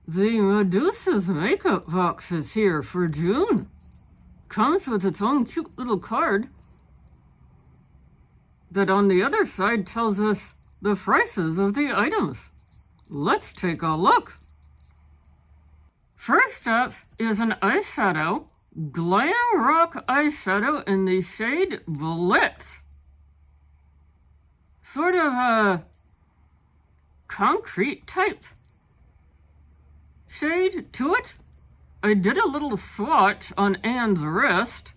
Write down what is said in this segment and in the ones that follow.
The Medusa's makeup box is here for June. Comes with its own cute little card that on the other side tells us the prices of the items. Let's take a look. First up is an eyeshadow, Glam Rock eyeshadow in the shade Blitz. Sort of a concrete type shade to it. I did a little swatch on Anne's wrist.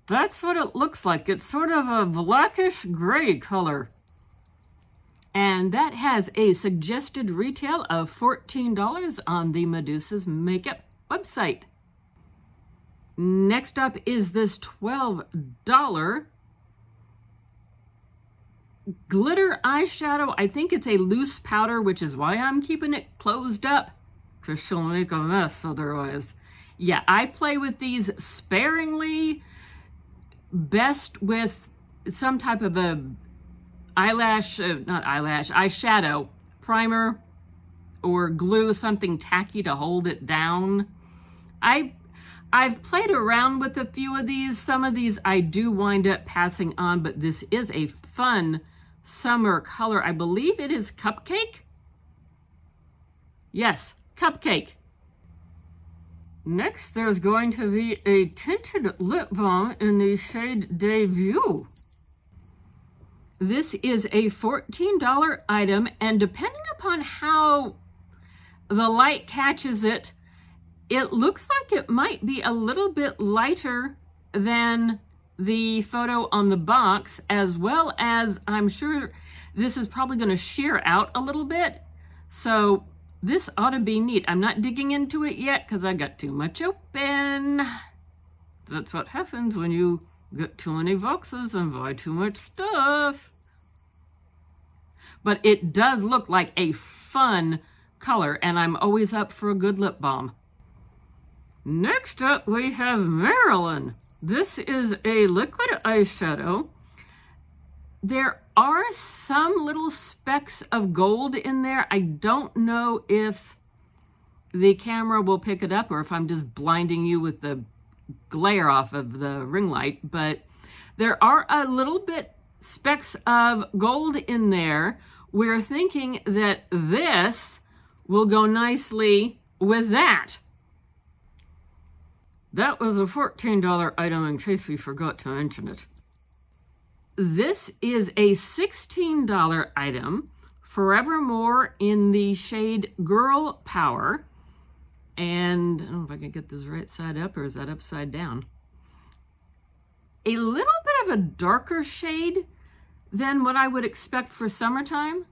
That's what it looks like. It's sort of a blackish gray color. And that has a suggested retail of $14 on the Medusa's Makeup website. Next up is this $12 glitter eyeshadow. I think it's a loose powder, which is why I'm keeping it closed up, because she'll make a mess otherwise. Yeah, I play with these sparingly, best with some type of a eyeshadow primer or glue, something tacky to hold it down. I've played around with a few of these. Some of these I do wind up passing on, but this is a fun summer color. I believe it is Cupcake. Yes, Cupcake. Next, there's going to be a tinted lip balm in the shade Debut. This is a $14 item, and depending upon how the light catches it, it looks like it might be a little bit lighter than the photo on the box, as well as I'm sure this is probably going to sheer out a little bit. So this ought to be neat. I'm not digging into it yet because I got too much open. That's what happens when you get too many boxes and buy too much stuff. But it does look like a fun color, and I'm always up for a good lip balm. Next up, we have Marilyn. This is a liquid eyeshadow. There are some little specks of gold in there. I don't know if the camera will pick it up or if I'm just blinding you with the glare off of the ring light, but there are a little bit specks of gold in there. We're thinking that this will go nicely with that. That was a $14 item in case we forgot to mention it. This is a $16 item, Forevermore in the shade Girl Power. And I don't know if I can get this right side up, or is that upside down? A little bit of a darker shade than what I would expect for summertime.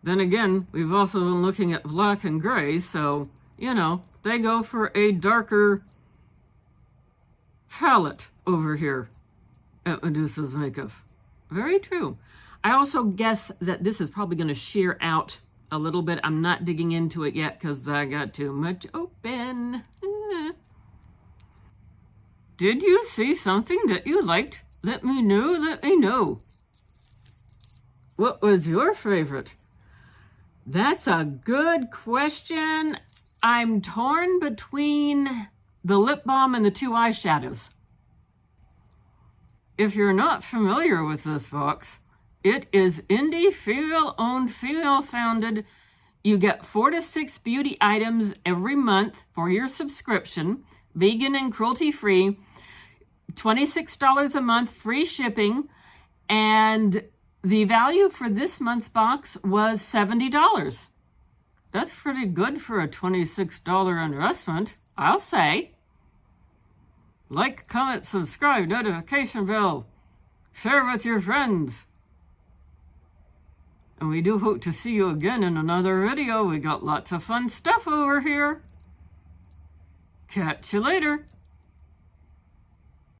Then again, we've also been looking at black and gray, so you know, they go for a darker palette over here at Medusa's Makeup. Very true. I also guess that this is probably going to sheer out a little bit. I'm not digging into it yet because I got too much open. Did you see something that you liked? Let me know, let me know. What was your favorite? That's a good question. I'm torn between the lip balm and the two eyeshadows. If you're not familiar with this box, it is indie, female-owned, female-founded. You get 4 to 6 beauty items every month for your subscription, vegan and cruelty-free, $26 a month, free shipping, and the value for this month's box was $70. That's pretty good for a $26 investment, I'll say. Like, comment, subscribe, notification bell, share with your friends. And we do hope to see you again in another video. We got lots of fun stuff over here. Catch you later.